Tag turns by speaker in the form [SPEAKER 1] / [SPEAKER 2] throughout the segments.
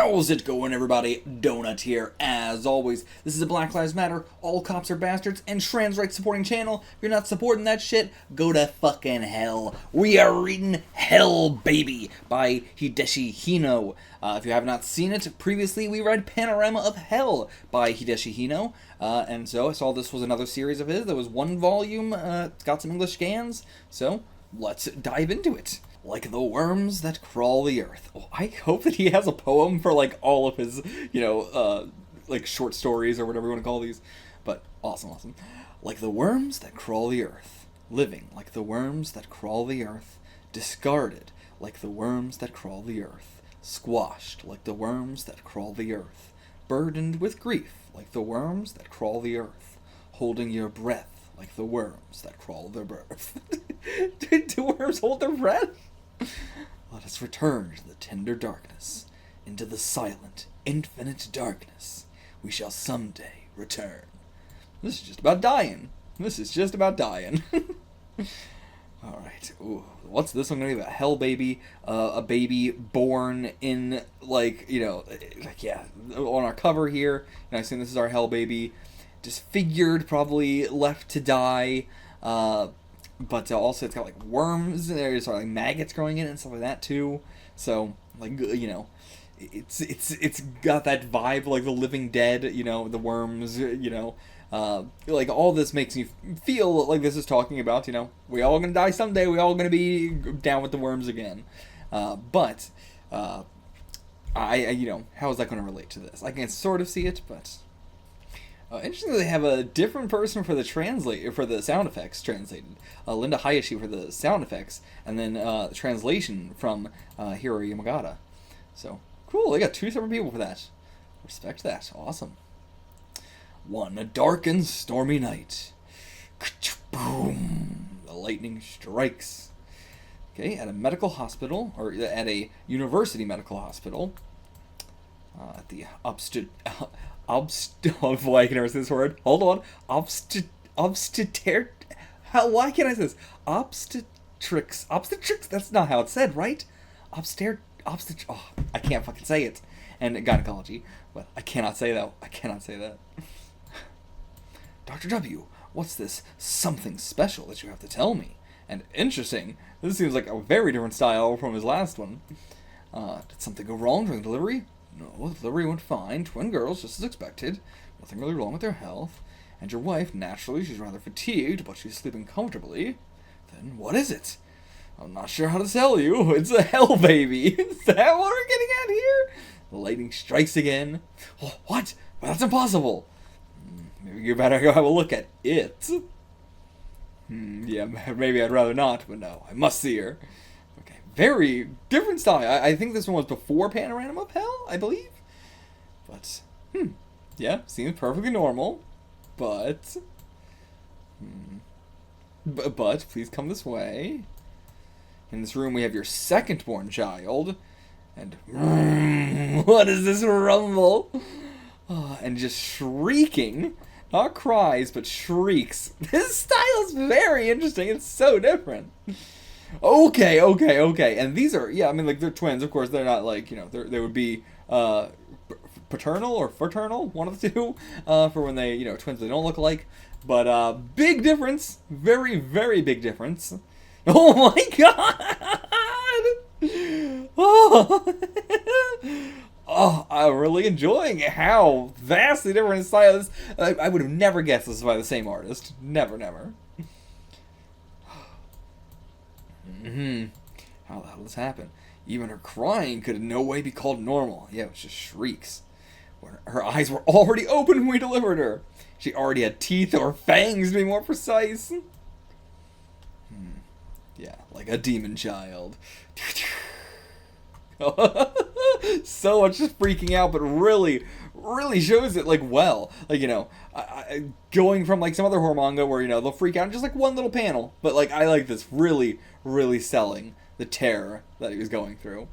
[SPEAKER 1] How's it going, everybody? Donut here. As always, this is a Black Lives Matter, all cops are bastards, and trans rights supporting channel. If you're not supporting that shit, go to fucking hell. We are reading Hell Baby by Hideshi Hino. If you have not seen it, previously we read Panorama of Hell by Hideshi Hino. And so I saw this was another series of his. There was one volume, it's got some English scans, so let's dive into it. Like the worms that crawl the earth. Oh, I hope that he has a poem for, like, all of his, like, short stories or whatever you want to call these. But awesome. Like the worms that crawl the earth. Living like the worms that crawl the earth. Discarded like the worms that crawl the earth. Squashed like the worms that crawl the earth. Burdened with grief like the worms that crawl the earth. Holding your breath like the worms that crawl their birth. Do worms hold their breath? Let us return to the tender darkness, into the silent, infinite darkness. We shall someday return. This is just about dying. Alright, what's this one gonna be about? Hell Baby, a baby born in, on our cover here. And I assume this is our Hell Baby. Disfigured, probably left to die, but also it's got, like, worms, there's like maggots growing in it and stuff like that too. So, like, it's got that vibe, like The Living Dead, the worms, like, all this makes me feel like this is talking about, we all gonna die someday, we all gonna be down with the worms again. But how is that gonna relate to this? I can sort of see it, but interestingly, they have a different person for the sound effects translated. Linda Hideshi for the sound effects, and then translation from Hiro Yamagata. So, cool, they got two separate people for that. Respect that. Awesome. One dark and stormy night. Boom! The lightning strikes. Okay, at a medical hospital, or at a university medical hospital, at the why can I say this word? Hold on. Why can't I say this? Obstetrics. That's not how it's said, right? I can't fucking say it. And gynecology. But I cannot say that. Dr. W, what's this something special that you have to tell me? And interesting. This seems like a very different style from his last one. Did something go wrong during delivery? No, the delivery went fine. Twin girls, just as expected. Nothing really wrong with their health. And your wife, naturally, she's rather fatigued, but she's sleeping comfortably. Then what is it? I'm not sure how to tell you. It's a hell baby. Is that what we're getting at here? The lightning strikes again. Oh, what? Well, that's impossible. Maybe you better go have a look at it. Yeah, maybe I'd rather not, but no, I must see her. Okay, very different style. I think this one was before Panorama of Hell, I believe. But, yeah, seems perfectly normal. But, but please come this way. In this room we have your second-born child. And, what is this rumble? And just shrieking. Not cries, but shrieks. This style is very interesting. It's so different. Okay. And these are, they're twins. Of course, they're not, they would be paternal or fraternal, one of the two, for when they, twins they don't look alike. But big difference. Very, very big difference. Oh my god! Oh, I'm really enjoying how vastly different style is. I would have never guessed this was by the same artist. Never. How the hell did this happen? Even her crying could in no way be called normal. Yeah, it was just shrieks. Her eyes were already open when we delivered her. She already had teeth or fangs, to be more precise. Yeah, like a demon child. So much just freaking out, but really shows it, like, well. Like, going from, like, some other horror manga where, they'll freak out in just, like, one little panel. But, like, I like this really selling the terror that he was going through.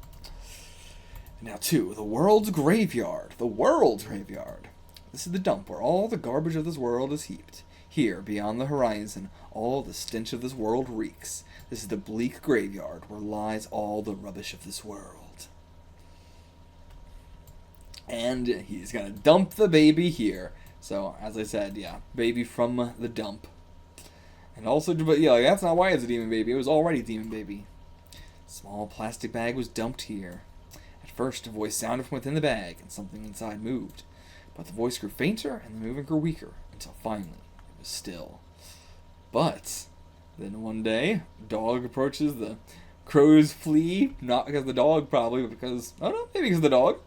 [SPEAKER 1] Now, 2, the world's graveyard. The world's graveyard. This is the dump where all the garbage of this world is heaped. Here, beyond the horizon, all the stench of this world reeks. This is the bleak graveyard where lies all the rubbish of this world. And he's gonna dump the baby here. So, as I said, yeah, baby from the dump. And also, but yeah, that's not why it's a demon baby. It was already a demon baby. Small plastic bag was dumped here. At first, a voice sounded from within the bag, and something inside moved. But the voice grew fainter, and the movement grew weaker, until finally, it was still. But then one day, dog approaches, the crows flee, not because of the dog probably, but because, I don't know, maybe because of the dog.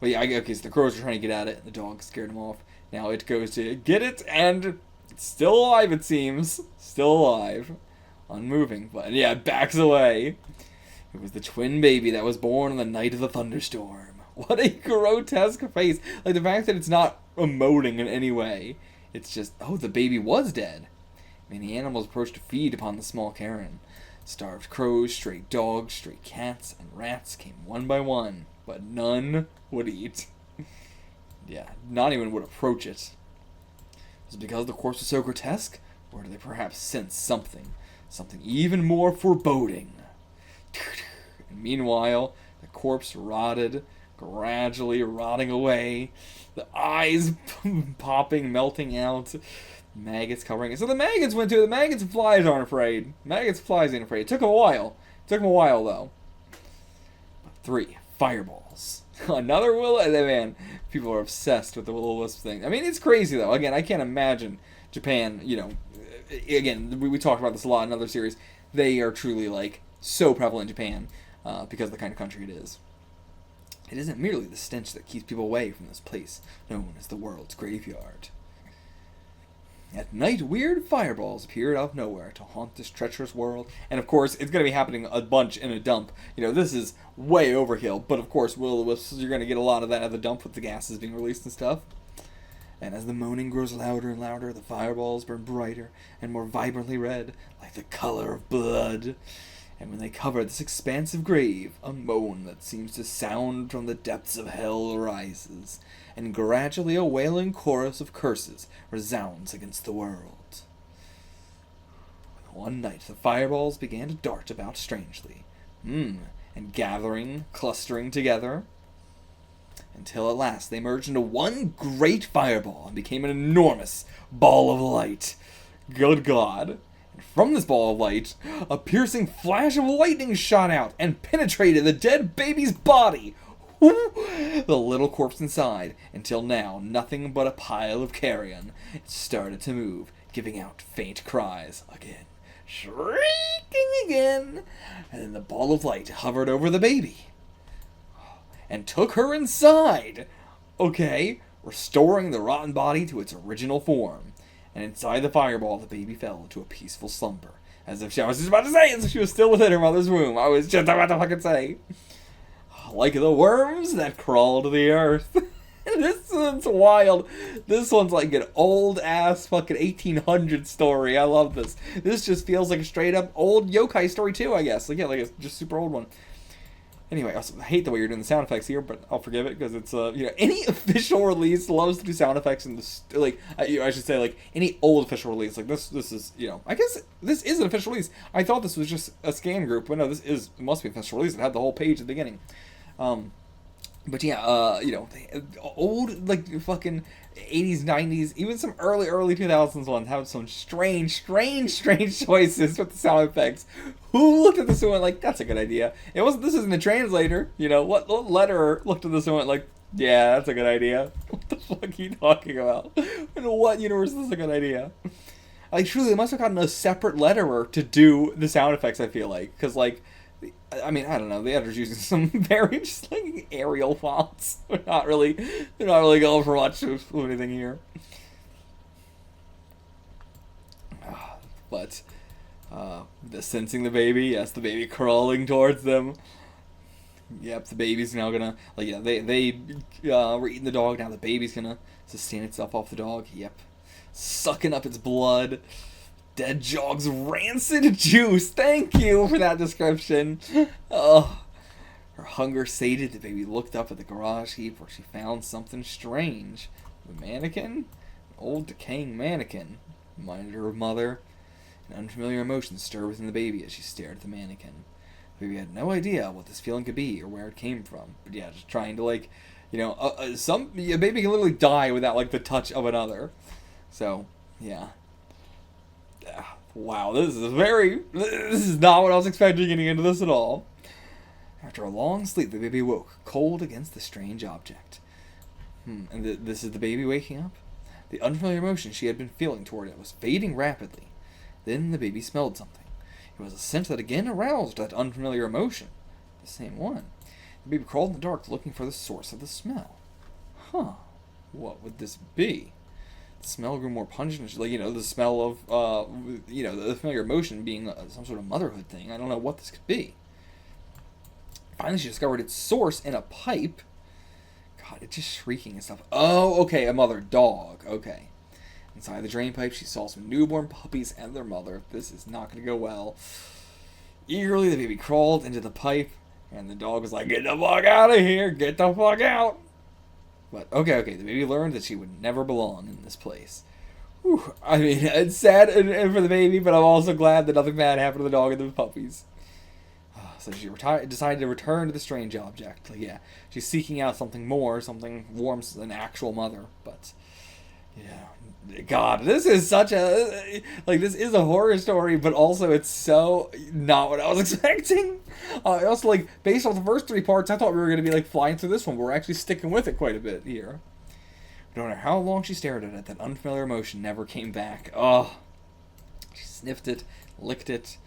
[SPEAKER 1] But yeah, okay, so the crows are trying to get at it, and the dog scared him off. Now it goes to get it, and it's still alive, it seems. Still alive. Unmoving, but yeah, it backs away. It was the twin baby that was born on the night of the thunderstorm. What a grotesque face. Like, the fact that it's not emoting in any way. It's just, oh, the baby was dead. Many animals approached to feed upon the small Karen. Starved crows, stray dogs, stray cats, and rats came one by one, but none would eat. Yeah, not even would approach it. Was it because the corpse was so grotesque? Or did they perhaps sense something? Something even more foreboding? And meanwhile, the corpse rotted, gradually rotting away. The eyes popping, melting out. Maggots covering it. So the maggots went to it. The maggots and flies aren't afraid. Maggots and flies ain't afraid. It took them a while. Though. But 3 fireballs. Another will-o-wisp. Man, people are obsessed with the will-o-wisp thing. I mean, it's crazy, though. Again, I can't imagine Japan, you know, again, we talked about this a lot in other series. They are truly, like, so prevalent in Japan because of the kind of country it is. It isn't merely the stench that keeps people away from this place known as the world's graveyard. At night, weird fireballs appeared out of nowhere to haunt this treacherous world. And of course, it's going to be happening a bunch in a dump. You know, this is way overkill. But of course, will-o-wisps, you're going to get a lot of that at the dump with the gases being released and stuff. And as the moaning grows louder and louder, the fireballs burn brighter and more vibrantly red, like the color of blood. And when they cover this expansive grave, a moan that seems to sound from the depths of hell arises, and gradually a wailing chorus of curses resounds against the world. One night the fireballs began to dart about strangely, and gathering, clustering together, until at last they merged into one great fireball and became an enormous ball of light. Good God. And from this ball of light, a piercing flash of lightning shot out and penetrated the dead baby's body. The little corpse inside, until now nothing but a pile of carrion. It started to move, giving out faint cries again, shrieking again, and then the ball of light hovered over the baby and took her inside. Okay, restoring the rotten body to its original form. And inside the fireball, the baby fell into a peaceful slumber. As if I was just about to say, as if she was still within her mother's womb. I was just about to fucking say. Like the worms that crawl to the earth. This one's wild. This one's like an old-ass fucking 1800 story. I love this. This just feels like a straight-up old yokai story, too, I guess. Like, yeah, like a just super old one. Anyway, I hate the way you're doing the sound effects here, but I'll forgive it because it's you know, any official release loves to do sound effects in this, like I should say, like any old official release, like this is, you know, I guess this is an official release. I thought this was just a scan group, but no, it must be an official release. It had the whole page at the beginning. But yeah, you know, old, like, fucking 80s, 90s, even some early 2000s ones have some strange choices with the sound effects. Who looked at this and went like, that's a good idea? This isn't a translator, you know, what letterer looked at this and went like, yeah, that's a good idea. What the fuck are you talking about? In what universe is this a good idea? Like, truly, they must have gotten a separate letterer to do the sound effects, I feel like, because, like, I mean, I don't know. The editor's using some very just like Arial fonts. They're not really going for much of anything here. But the sensing the baby, yes, the baby crawling towards them. Yep, the baby's now gonna like they were eating the dog. Now the baby's gonna sustain itself off the dog. Yep, sucking up its blood. Dead dog's rancid juice. Thank you for that description. Oh, her hunger sated, the baby looked up at the garage heap where she found something strange. The mannequin? An old decaying mannequin. Reminded her of mother. An unfamiliar emotion stirred within the baby as she stared at the mannequin. The baby had no idea what this feeling could be or where it came from. But yeah, just trying to, like, You know, a baby can literally die without like the touch of another. So yeah. Wow, this is not what I was expecting getting into this at all. After a long sleep, the baby woke, cold against the strange object. And this is the baby waking up? The unfamiliar emotion she had been feeling toward it was fading rapidly. Then the baby smelled something. It was a scent that again aroused that unfamiliar emotion. The same one. The baby crawled in the dark looking for the source of the smell. Huh. What would this be? The smell grew more pungent, like, you know, the smell of, you know, the familiar emotion being some sort of motherhood thing. I don't know what this could be. Finally, she discovered its source in a pipe. God, it's just shrieking and stuff. Oh, okay, a mother dog. Okay. Inside the drain pipe, she saw some newborn puppies and their mother. This is not going to go well. Eagerly, the baby crawled into the pipe, and the dog was like, "Get the fuck out of here! Get the fuck out!" But, okay, the baby learned that she would never belong in this place. Whew. I mean, it's sad for the baby, but I'm also glad that nothing bad happened to the dog and the puppies. So she decided to return to the strange object. Like, yeah, she's seeking out something more, something warm than actual mother. But, yeah, God, this is such a, like, this is a horror story, but also it's so not what I was expecting. Also, like, based on the first 3 parts, I thought we were going to be, like, flying through this one, but we're actually sticking with it quite a bit here. No matter how long she stared at it, that unfamiliar emotion never came back. Oh, she sniffed it, licked it.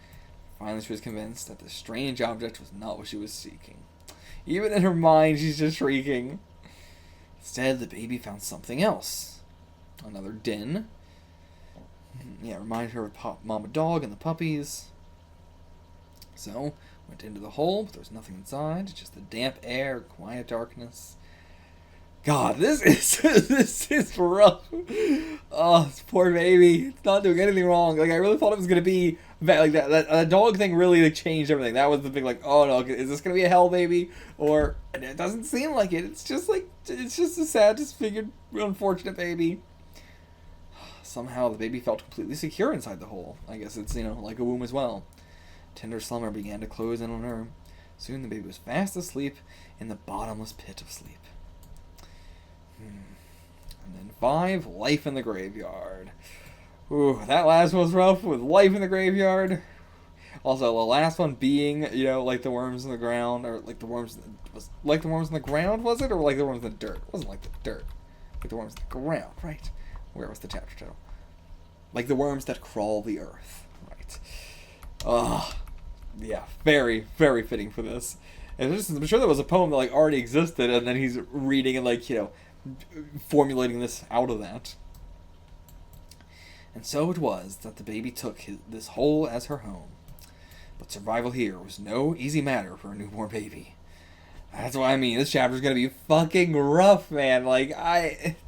[SPEAKER 1] Finally, she was convinced that the strange object was not what she was seeking. Even in her mind, she's just shrieking. Instead, the baby found something else. Another den. Yeah, reminded her of Mama Dog and the puppies. So, went into the hole, but there was nothing inside. Just the damp air, quiet darkness. God, this is rough. Oh, this poor baby. It's not doing anything wrong. Like, I really thought it was gonna be bad. Like that dog thing really like changed everything. That was the big like, oh no, is this gonna be a hell baby? Or it doesn't seem like it. It's just a sad, disfigured, unfortunate baby. Somehow the baby felt completely secure inside the hole. I guess it's, you know, like a womb as well. Tender slumber began to close in on her. Soon the baby was fast asleep in the bottomless pit of sleep. And then 5, life in the graveyard. Ooh, that last one was rough with life in the graveyard. Also, the last one being, you know, like the worms in the ground, or like the worms, was like the worms in the ground, was it? Or like the worms in the dirt? It wasn't like the dirt. Like the worms in the ground, right? Where was the chapter title? Like the worms that crawl the earth, right? Yeah, very, very fitting for this. And I'm sure there was a poem that like already existed, and then he's reading and like, you know, formulating this out of that. And so it was that the baby took this hole as her home. But survival here was no easy matter for a newborn baby. That's what I mean. This chapter's gonna be fucking rough, man. Like,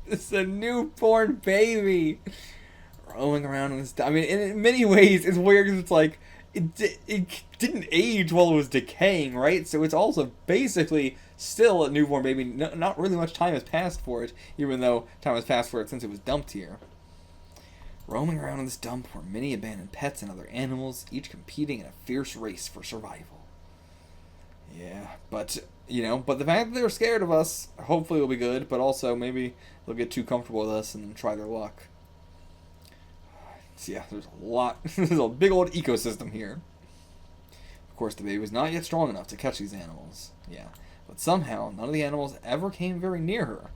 [SPEAKER 1] it's a newborn baby roaming around in this. I mean, in many ways, it's weird because it's like it didn't age while it was decaying, right? So it's also basically still a newborn baby. Not really much time has passed for it, even though time has passed for it since it was dumped here. Roaming around in this dump were many abandoned pets and other animals, each competing in a fierce race for survival. Yeah, but, you know, but the fact that they're scared of us, hopefully will be good, but also maybe they'll get too comfortable with us and then try their luck. So yeah, there's a lot, there's a big old ecosystem here. Of course, the baby was not yet strong enough to catch these animals. Yeah, but somehow, none of the animals ever came very near her.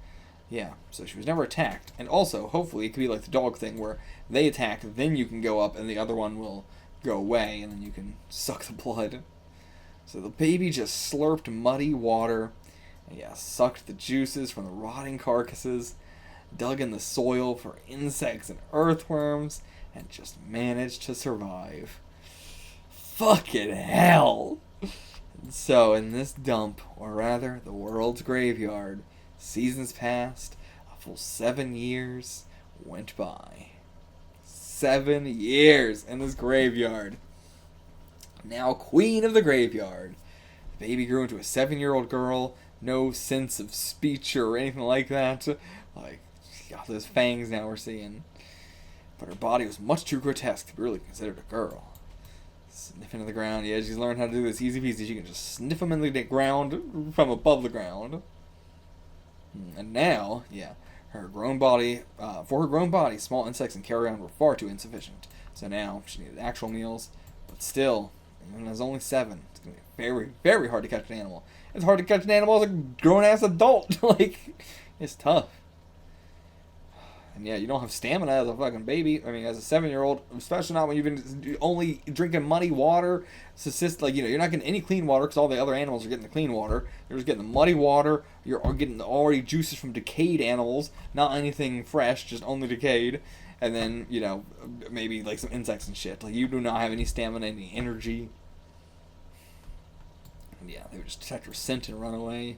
[SPEAKER 1] Yeah, so she was never attacked. And also, hopefully, it could be like the dog thing where they attack, then you can go up and the other one will go away, and then you can suck the blood. So the baby just slurped muddy water, and yeah, sucked the juices from the rotting carcasses, dug in the soil for insects and earthworms, and just managed to survive. Fucking hell! So, in this dump, or rather, the world's graveyard, seasons passed, a full 7 years went by. 7 years in this graveyard. Now queen of the graveyard. The baby grew into a 7-year-old girl, no sense of speech or anything like that. Like, she got those fangs now we're seeing. But her body was much too grotesque to be really considered a girl. Sniffing to the ground. Yeah, she's learned how to do this easy peasy. She can just sniff them in the ground from above the ground. And now, yeah, her grown body, for her grown body, small insects and carrion were far too insufficient. So now she needed actual meals, but still, even as only 7, it's going to be very, very hard to catch an animal. It's hard to catch an animal as a grown-ass adult. Like, it's tough. And yeah, you don't have stamina as a fucking baby. I mean, as a 7-year-old, especially not when you've been only drinking muddy water. Like, you're not getting any clean water because all the other animals are getting the clean water. You're just getting the muddy water. You're getting the already juices from decayed animals, not anything fresh, just only decayed. And then, maybe like some insects and shit. Like, you do not have any stamina, any energy. And yeah, they would just detect her scent and run away.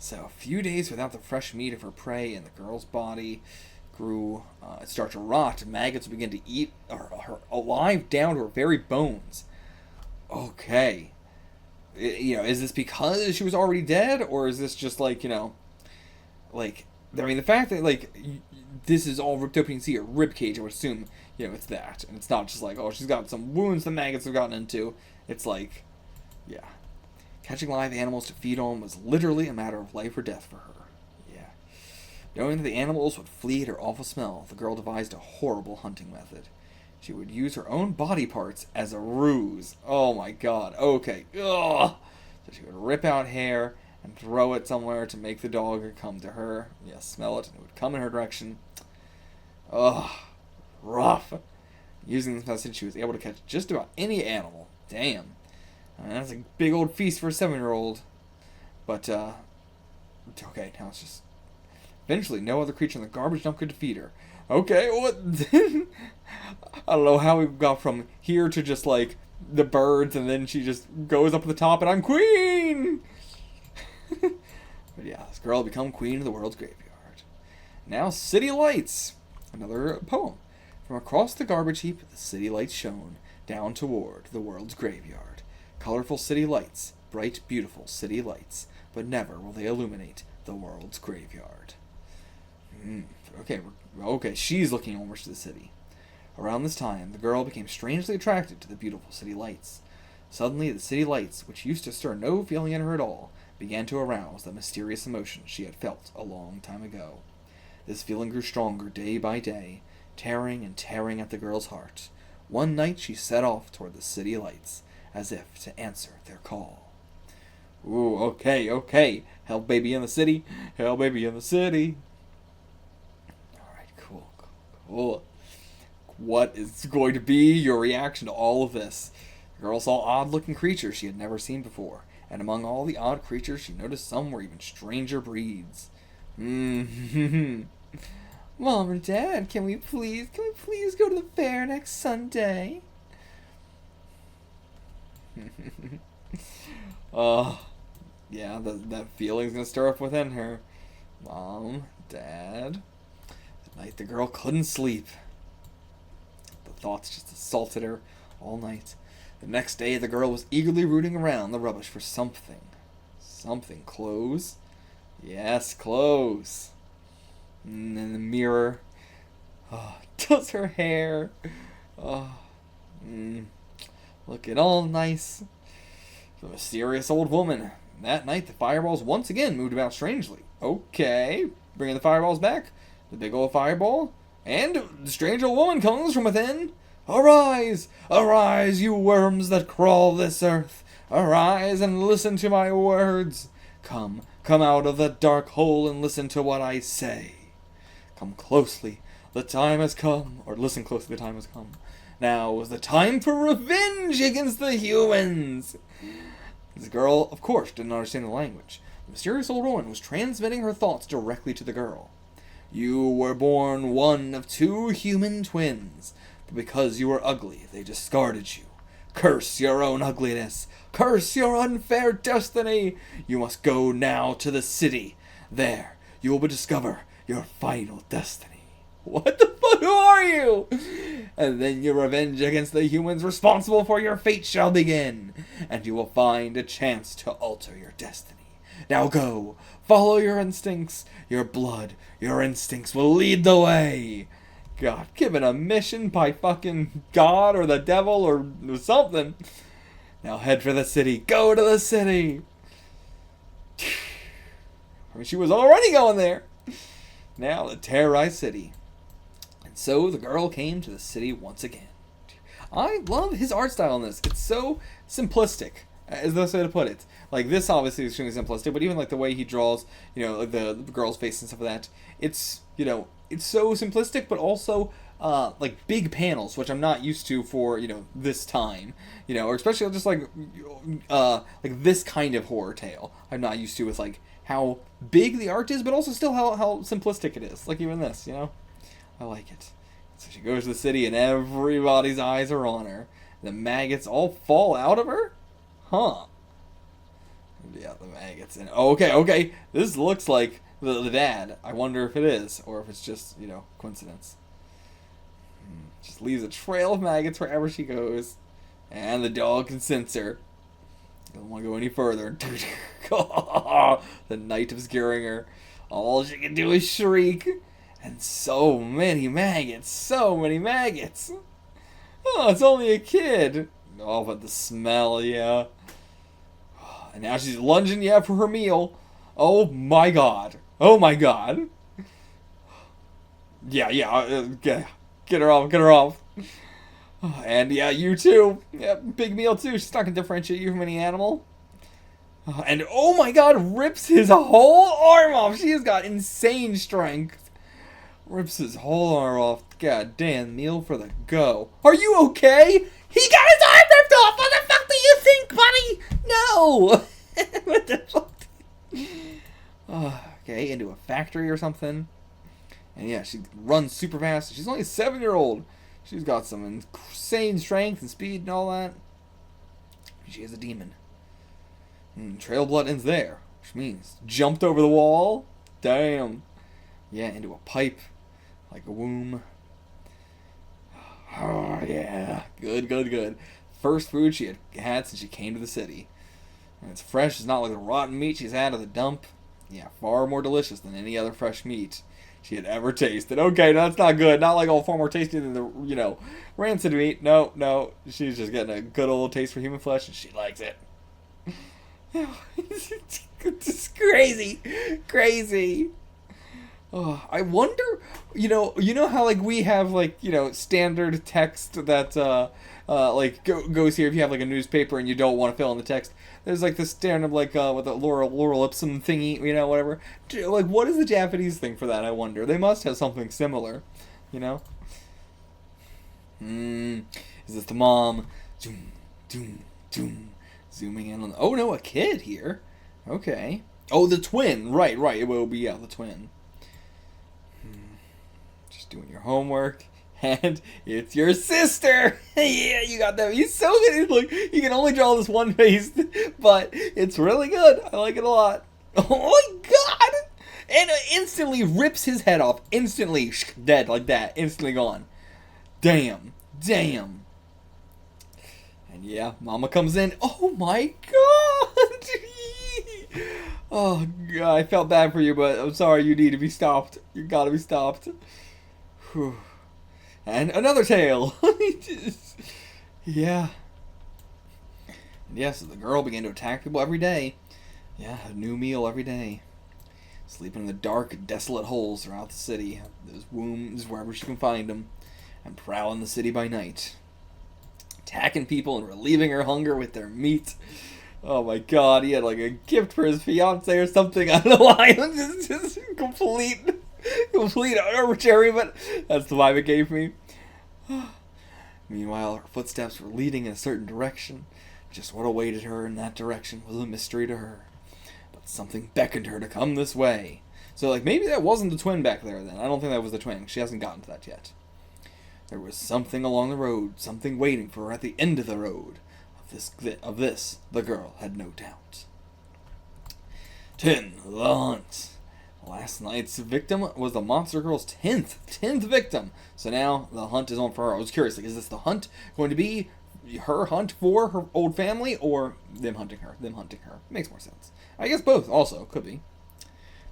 [SPEAKER 1] So, a few days without the fresh meat of her prey, and the girl's body grew, it started to rot. Maggots would begin to eat her alive down to her very bones. Okay. Is this because she was already dead, or is this just like, the fact that, like, this is all ripped open, you can see her rib cage, I would assume, it's that. And it's not just like, oh, she's got some wounds the maggots have gotten into. It's like, yeah. Catching live animals to feed on was literally a matter of life or death for her. Yeah. Knowing that the animals would flee at her awful smell, the girl devised a horrible hunting method. She would use her own body parts as a ruse. Oh my god. Okay. Ugh. So she would rip out hair and throw it somewhere to make the dog come to her. Yeah, smell it, and it would come in her direction. Ugh. Rough. Using this method, she was able to catch just about any animal. Damn. That's a big old feast for a 7-year-old. But, okay, now it's just... Eventually, no other creature in the garbage dump could defeat her. Okay, what? I don't know how we got from here to just, like, the birds, and then she just goes up to the top, and I'm queen! But yeah, this girl will become queen of the world's graveyard. Now, city lights. Another poem. From across the garbage heap, the city lights shone down toward the world's graveyard. Colorful city lights, bright, beautiful city lights, but never will they illuminate the world's graveyard. Okay, she's looking onwards to the city. Around this time, the girl became strangely attracted to the beautiful city lights. Suddenly, the city lights, which used to stir no feeling in her at all, began to arouse the mysterious emotion she had felt a long time ago. This feeling grew stronger day by day, tearing and tearing at the girl's heart. One night, she set off toward the city lights, as if to answer their call. Ooh, okay. Hell baby in the city. Hell baby in the city. Alright, cool. What is going to be your reaction to all of this? The girl saw odd-looking creatures she had never seen before, and among all the odd creatures, she noticed some were even stranger breeds. Mom or Dad, can we please go to the fair next Sunday? Yeah, that feeling's gonna stir up within her. Mom, Dad. Tonight the girl couldn't sleep. The thoughts just assaulted her all night. The next day the girl was eagerly rooting around the rubbish for something. Something. Clothes? Yes, clothes. And in the mirror. Does her hair. Looking all nice. The mysterious old woman. That night, the fireballs once again moved about strangely. Okay, bringing the fireballs back. The big old fireball. And the strange old woman comes from within. Arise! Arise, you worms that crawl this earth. Arise and listen to my words. Come out of the dark hole and listen to what I say. Come closely, the time has come. Or listen closely, the time has come. Now is the time for revenge against the humans. This girl, of course, didn't understand the language. The mysterious old woman was transmitting her thoughts directly to the girl. You were born one of 2 human twins, but because you were ugly, they discarded you. Curse your own ugliness. Curse your unfair destiny. You must go now to the city. There, you will discover your final destiny. What the fuck? Who are you? And then your revenge against the humans responsible for your fate shall begin, and you will find a chance to alter your destiny. Now go, follow your instincts, your blood, your instincts will lead the way. God, given a mission by fucking God or the devil or something. Now head for the city, go to the city. I mean, she was already going there. Now the terrorized city. And so the girl came to the city once again. I love his art style in this. It's so simplistic, is the best way to put it. Like, this obviously is extremely simplistic, but even like the way he draws, you know, like the girl's face and stuff like that, it's, you know, it's so simplistic, but also like big panels, which I'm not used to for, you know, this time, you know, or especially just like this kind of horror tale. I'm not used to with like how big the art is, but also still how simplistic it is. Like even this, you know, I like it. So she goes to the city and everybody's eyes are on her. The maggots all fall out of her? Huh. Yeah, the maggots. And okay. This looks like the dad. I wonder if it is, or if it's just, you know, coincidence. Just leaves a trail of maggots wherever she goes. And the dog can sense her. Doesn't want to go any further. The night obscuring her. All she can do is shriek. And so many maggots. Oh, it's only a kid. Oh, but the smell, yeah. And now she's lunging, yeah, for her meal. Oh my god. Yeah. Get her off. And yeah, you too. Yeah, big meal too. She's not gonna differentiate you from any animal. And oh my god, rips his whole arm off. She has got insane strength. Rips his whole arm off. God damn, meal for the go. Are you okay? He got his arm ripped off! What the fuck do you think, buddy? No! What the fuck? Okay, into a factory or something. And yeah, she runs super fast. She's only a 7-year-old. She's got some insane strength and speed and all that. She is a demon. Trail blood ends there, which means jumped over the wall. Damn. Yeah, into a pipe. Like a womb. Oh, yeah. Good. First food she had since she came to the city. And it's fresh. It's not like the rotten meat she's had at the dump. Yeah, far more delicious than any other fresh meat she had ever tasted. Okay, no, that's not good. Not like all far more tasty than the, you know, rancid meat. No. She's just getting a good old taste for human flesh, and she likes it. It's just crazy. Oh, I wonder, you know how like we have like, you know, standard text that like goes here if you have like a newspaper and you don't want to fill in the text. There's like the standard like with the Laurel Ipsum thingy, you know, whatever. Like, what is the Japanese thing for that? I wonder. They must have something similar, you know. Is this the mom? Zooming in on. Oh no, a kid here. Okay. Oh, the twin. Right. It will be the twin. Just doing your homework, and it's your sister. Yeah, you got that. He's so good. Look, you can only draw this one face, but it's really good. I like it a lot. Oh my god! And instantly rips his head off. Instantly dead like that. Instantly gone. Damn. And yeah, Mama comes in. Oh my god! Oh god, I felt bad for you, but I'm sorry. You need to be stopped. You gotta be stopped. Whew. And another tail. Yeah. And yes, the girl began to attack people every day. Yeah, a new meal every day. Sleeping in the dark, desolate holes throughout the city. Those wombs, wherever she can find them. And prowling the city by night. Attacking people and relieving her hunger with their meat. Oh my god, he had like a gift for his fiance or something. I don't know why. It's just complete arbitrary, but that's the vibe it gave me. Meanwhile, her footsteps were leading in a certain direction. Just what awaited her in that direction was a mystery to her. But something beckoned her to come this way. So, like, maybe that wasn't the twin back there then. I don't think that was the twin. She hasn't gotten to that yet. There was something along the road, something waiting for her at the end of the road. Of this, the girl had no doubt. 10. The Hunt. Last night's victim was the monster girl's 10th victim. So now the hunt is on for her. I was curious, like, is this the hunt going to be her hunt for her old family, or them hunting her? Makes more sense. I guess both also could be.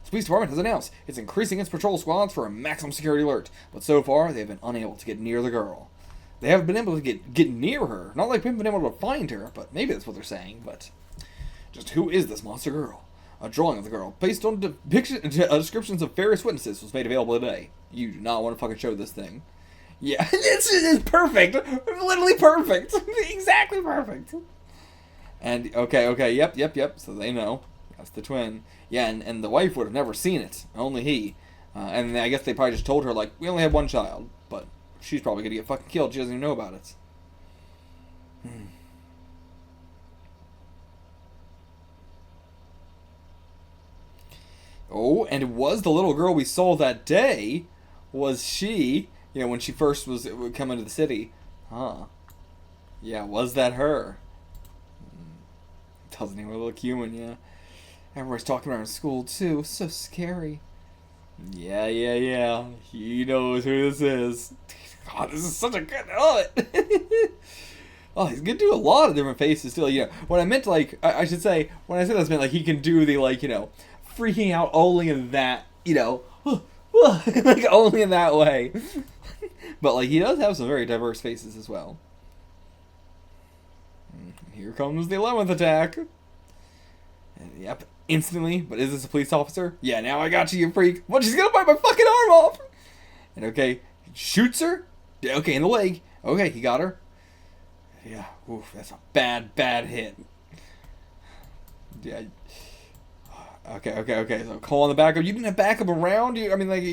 [SPEAKER 1] The police department has announced it's increasing its patrol squads for a maximum security alert, but so far they've been unable to get near the girl. They haven't been able to get near her. Not like they've been able to find her, but maybe that's what they're saying. But just who is this monster girl? A drawing of the girl, based on descriptions of various witnesses, was made available today. You do not want to fucking show this thing. Yeah, it's perfect. Literally perfect. Exactly perfect. And, okay, yep. So they know. That's the twin. Yeah, and the wife would have never seen it. Only he. And I guess they probably just told her, like, we only have one child. But she's probably going to get fucking killed. She doesn't even know about it. Oh, and it was the little girl we saw that day. Was she, when she first would come into the city. Huh. Yeah, was that her? Doesn't even look human, yeah. Everybody's talking about her in school, too. So scary. Yeah. He knows who this is. God, this is such a good... Oh, oh, he's gonna do a lot of different faces, still. What I meant, like... I should say, when I said this, I meant, like, he can do the, like, freaking out only in that, like, only in that way. But, like, he does have some very diverse faces as well. Here comes the 11th attack. And, yep, instantly. But is this a police officer? Yeah, now I got you freak. What? She's gonna bite my fucking arm off. And okay, shoots her. Yeah, okay, in the leg. Okay, he got her. Yeah, oof, that's a bad hit. Yeah. Okay. So call on the backup. You didn't have backup around you. I mean, like,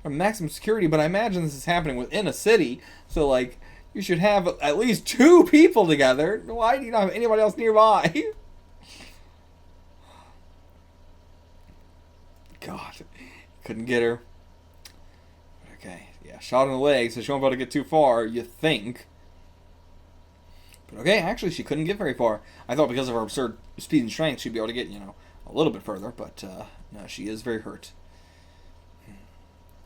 [SPEAKER 1] maximum security. But I imagine this is happening within a city. So, like, you should have at least 2 people together. Why do you not have anybody else nearby? God, couldn't get her. Okay, yeah, shot in the leg, so she won't be able to get too far, you think. But okay, actually, she couldn't get very far. I thought because of her absurd speed and strength, she'd be able to get, a little bit further, but no, she is very hurt.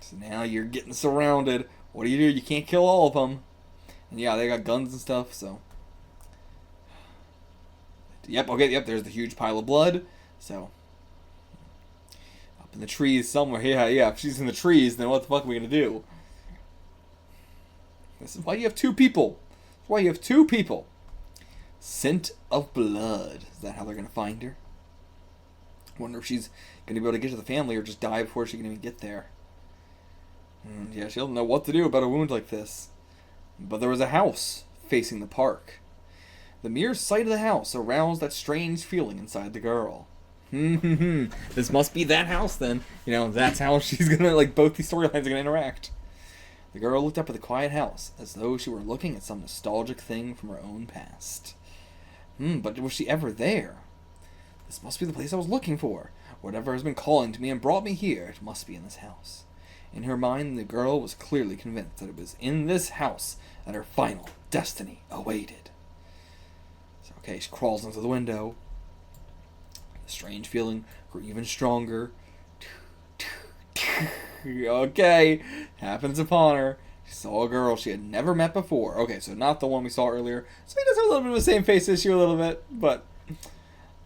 [SPEAKER 1] So now you're getting surrounded. What do? You can't kill all of them. And yeah, they got guns and stuff, so. Yep, there's the huge pile of blood, so. In the trees somewhere. Yeah, if she's in the trees, then what the fuck are we gonna do? This is why you have 2 people. That's why you have 2 people. Scent of blood. Is that how they're gonna find her? Wonder if she's gonna be able to get to the family or just die before she can even get there. Yeah, she'll know what to do about a wound like this. But there was a house facing the park. The mere sight of the house aroused that strange feeling inside the girl. This must be that house then. That's how she's gonna, like, both these storylines are gonna interact. The girl looked up at the quiet house as though she were looking at some nostalgic thing from her own past. But was she ever there? This must be the place I was looking for. Whatever has been calling to me and brought me here, it must be in this house. In her mind, the girl was clearly convinced that it was in this house that her final destiny awaited. So, okay, she crawls into the window. The strange feeling grew even stronger. Okay, happens upon her. She saw a girl she had never met before. Okay, so not the one we saw earlier. So he does have a little bit of the same face issue a little bit, but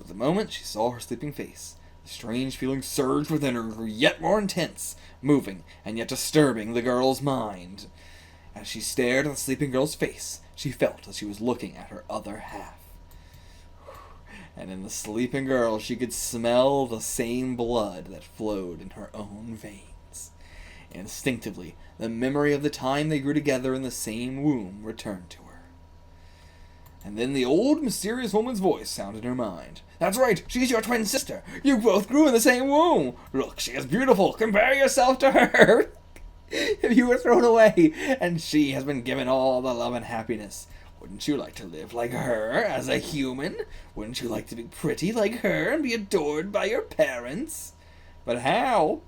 [SPEAKER 1] the moment she saw her sleeping face, the strange feeling surged within her, grew yet more intense, moving and yet disturbing the girl's mind. As she stared at the sleeping girl's face, she felt that she was looking at her other half. And in the sleeping girl, she could smell the same blood that flowed in her own veins. Instinctively, the memory of the time they grew together in the same womb returned to her. And then the old, mysterious woman's voice sounded in her mind. That's right, she's your twin sister. You both grew in the same womb. Look, she is beautiful. Compare yourself to her. If you were thrown away, and she has been given all the love and happiness, wouldn't you like to live like her as a human? Wouldn't you like to be pretty like her and be adored by your parents? But how?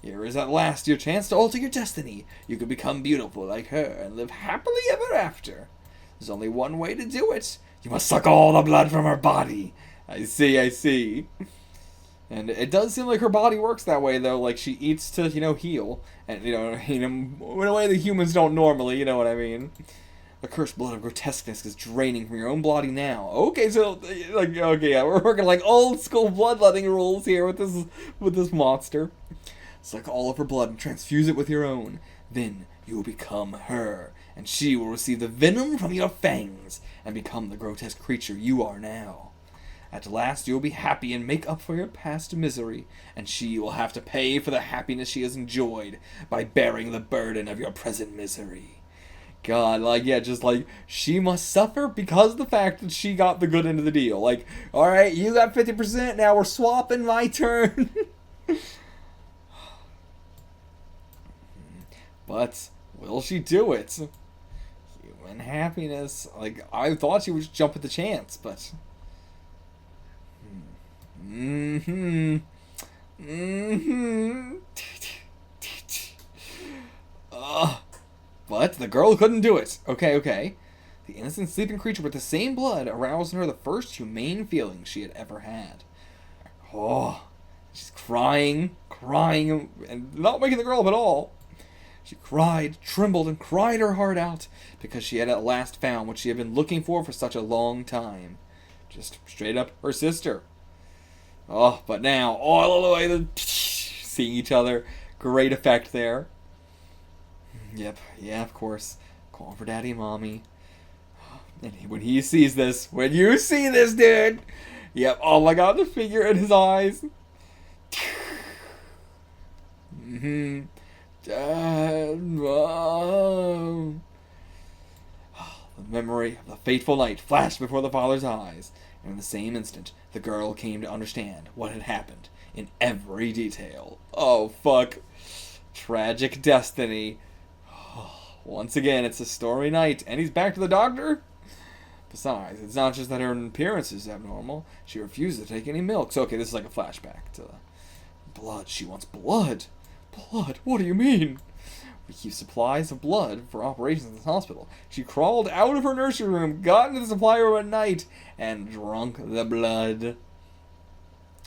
[SPEAKER 1] Here is at last your chance to alter your destiny. You could become beautiful like her and live happily ever after. There's only one way to do it. You must suck all the blood from her body. I see. And it does seem like her body works that way, though. Like, she eats to, heal. And, in a way that humans don't normally, you know what I mean? The cursed blood of grotesqueness is draining from your own body now. Okay, so, yeah, we're working like old school bloodletting rules here with this monster. Suck all of her blood and transfuse it with your own. Then you will become her, and she will receive the venom from your fangs and become the grotesque creature you are now. At last you will be happy and make up for your past misery, and she will have to pay for the happiness she has enjoyed by bearing the burden of your present misery. God, like, yeah, just like, she must suffer because of the fact that she got the good end of the deal. Like, alright, you got 50%, now we're swapping, my turn. But will she do it? Human happiness. Like, I thought she would just jump at the chance, but... But the girl couldn't do it. Okay. The innocent sleeping creature with the same blood aroused in her the first humane feeling she had ever had. Oh, she's crying, and not waking the girl up at all. She cried, trembled, and cried her heart out because she had at last found what she had been looking for such a long time. Just straight up her sister. Oh, but now, all the way to seeing each other. Great effect there. Yep, yeah, of course. Calling for daddy and mommy. And when he sees this, when you see this, dude. Yep, oh my god, the figure in his eyes. Dad, Mom. The memory of the fateful night flashed before the father's eyes, and in the same instant, the girl came to understand what had happened in every detail. Oh, fuck. Tragic destiny. Once again, it's a stormy night, and he's back to the doctor? Besides, it's not just that her appearance is abnormal. She refuses to take any milk. So, okay, this is like a flashback to blood. She wants blood. Blood? What do you mean? We keep supplies of blood for operations in this hospital. She crawled out of her nursery room, got into the supply room at night, and drunk the blood.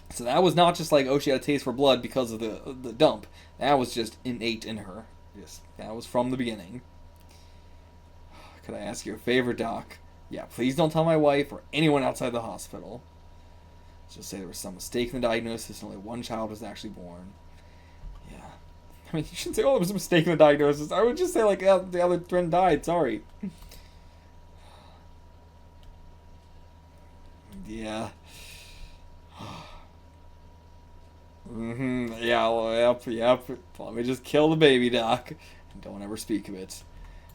[SPEAKER 1] So that was not just like, oh, she had a taste for blood because of the dump. That was just innate in her. That was from the beginning. Could I ask you a favor, Doc? Yeah, please don't tell my wife or anyone outside the hospital. Just say there was some mistake in the diagnosis and only one child was actually born. Yeah. I mean, you shouldn't say, oh, there was a mistake in the diagnosis. I would just say, like, the other twin died. Sorry. Yeah. Yeah, well, yep. Let me just kill the baby, Doc. And don't ever speak of it.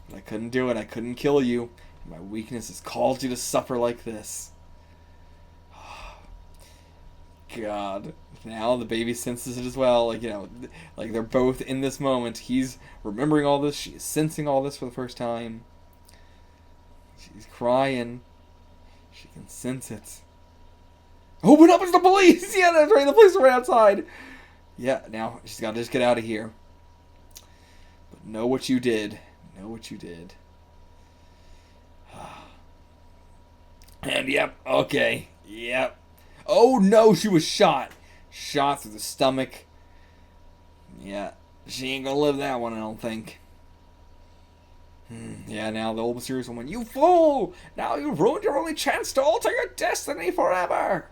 [SPEAKER 1] But I couldn't do it. I couldn't kill you. And my weakness has caused you to suffer like this. God. Now the baby senses it as well. Like, you know, like they're both in this moment. He's remembering all this. She is sensing all this for the first time. She's crying. She can sense it. Open up, it's the police! Yeah, that's right, the police are right outside. Yeah, now she's got to just get out of here. But know what you did. Know what you did. And yep, okay. Yep. Oh no, she was shot. Shot through the stomach. Yeah, she ain't gonna live that one, I don't think. Yeah, now the old mysterious woman. You fool! Now you've ruined your only chance to alter your destiny forever!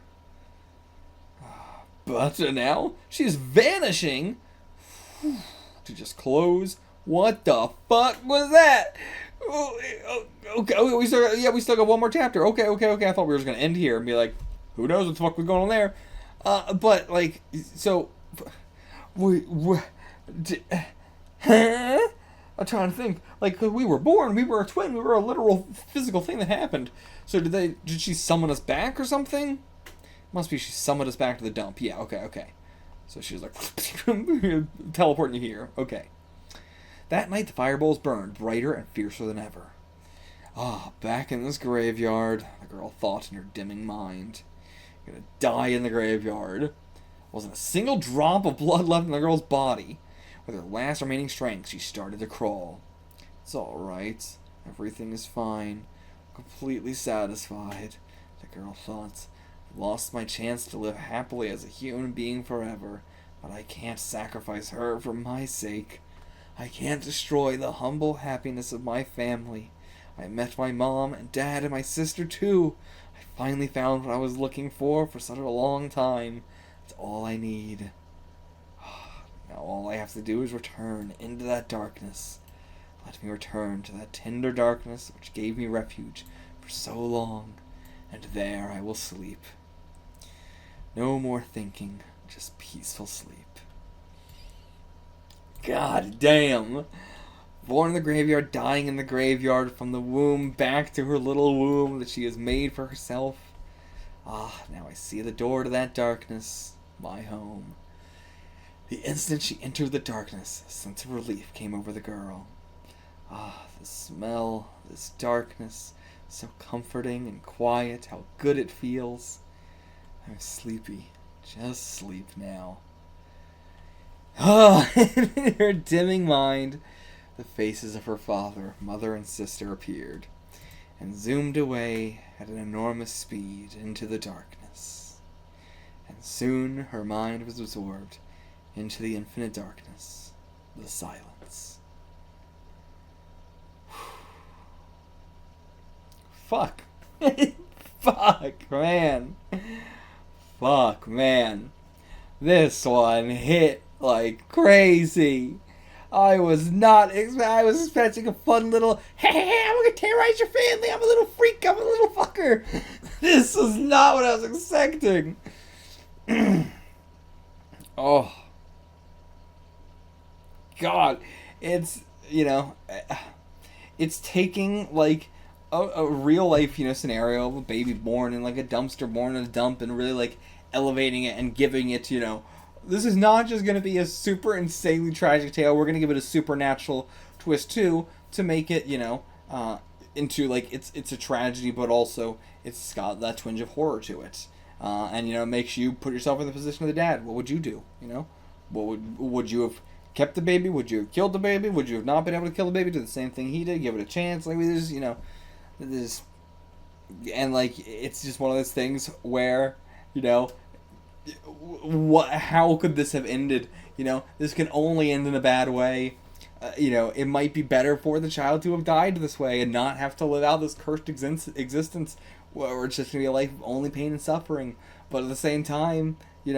[SPEAKER 1] But now she's vanishing to just close. What the fuck was that? Okay, we still got one more chapter. Okay. I thought we were just gonna end here and be like, who knows what the fuck was going on there? But like, so, I'm trying to think. Like, we were born, we were a twin, we were a literal physical thing that happened. So did she summon us back or something? Must be she summoned us back to the dump. Yeah, okay. So she was like, teleporting you here. Okay. That night the fireballs burned brighter and fiercer than ever. Back in this graveyard, the girl thought in her dimming mind. You're gonna die in the graveyard. Wasn't a single drop of blood left in the girl's body. With her last remaining strength, she started to crawl. It's alright. Everything is fine. Completely satisfied, the girl thought. Lost my chance to live happily as a human being forever, but I can't sacrifice her for my sake. I can't destroy the humble happiness of my family. I met my mom and dad and my sister too. I finally found what I was looking for such a long time. It's all I need. Now all I have to do is return into that darkness. Let me return to that tender darkness which gave me refuge for so long, and there I will sleep No more thinking, just peaceful sleep. God damn. Born in the graveyard, dying in the graveyard, from the womb back to her little womb that she has made for herself. Ah, now I see the door to that darkness, my home. The instant she entered the darkness, a sense of relief came over the girl. Ah, the smell, this darkness, so comforting and quiet, how good it feels. I'm sleepy, just sleep now. Ah, in her dimming mind, the faces of her father, mother, and sister appeared, and zoomed away at an enormous speed into the darkness. And soon her mind was absorbed into the infinite darkness, the silence. Fuck. Fuck, man. Fuck, man. This one hit like crazy. I was expecting a fun little, hey, I'm gonna terrorize your family, I'm a little freak, I'm a little fucker. This was not what I was expecting. Oh. God. It's, it's taking, like, a real life, scenario of a baby born in, like, a dumpster, born in a dump, and really, like, elevating it and giving it, this is not just going to be a super insanely tragic tale. We're going to give it a supernatural twist too, to make it, into like it's a tragedy, but also it's got that twinge of horror to it, and it makes you put yourself in the position of the dad. What would you do? What would you have kept the baby? Would you have killed the baby? Would you have not been able to kill the baby? Do the same thing he did. Give it a chance. Like there's this, and like it's just one of those things where how could this have ended? This can only end in a bad way. It might be better for the child to have died this way and not have to live out this cursed existence where it's just going to be a life of only pain and suffering. But at the same time, like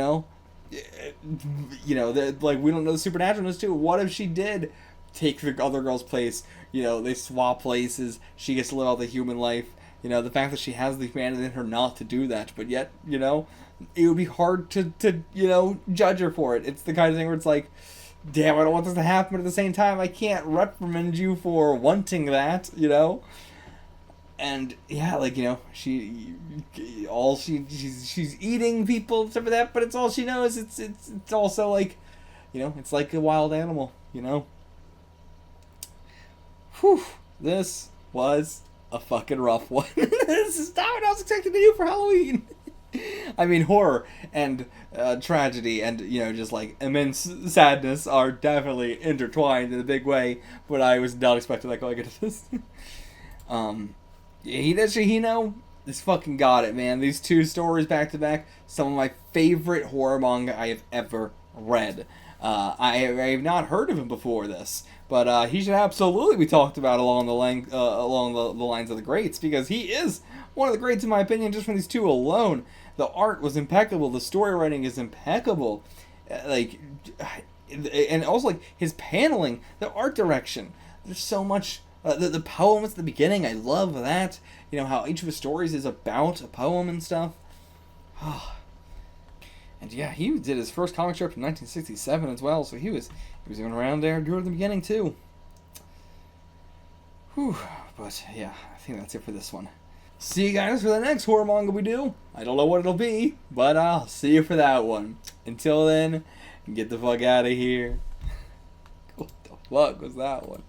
[SPEAKER 1] we don't know the supernaturalness too. What if she did take the other girl's place? They swap places. She gets to live out the human life. The fact that she has the humanity in her not to do that, but yet, it would be hard to judge her for it. It's the kind of thing where it's like, damn, I don't want this to happen, but at the same time, I can't reprimand you for wanting that, And yeah, like she's eating people, stuff like that, but it's all she knows. It's also like, it's like a wild animal, Whew, this was a fucking rough one. This is not what I was expecting to do for Halloween. I mean, horror and tragedy and, just like immense sadness are definitely intertwined in a big way, but I was not expecting that going into this. Hideshi Hino, this fucking got it, man. These two stories back to back, some of my favorite horror manga I have ever read. I have not heard of him before this, but he should absolutely be talked about along the lines of the greats, because he is one of the greats in my opinion, just from these two alone. The art was impeccable, the story writing is impeccable, and also like his paneling, the art direction. There's so much. The poems at the beginning, I love that. How each of his stories is about a poem and stuff. And yeah, he did his first comic strip in 1967 as well, so he was even around there during the beginning too. Whew. But yeah, I think that's it for this one. See you guys for the next horror manga we do. I don't know what it'll be, but I'll see you for that one. Until then, get the fuck out of here. What the fuck was that one?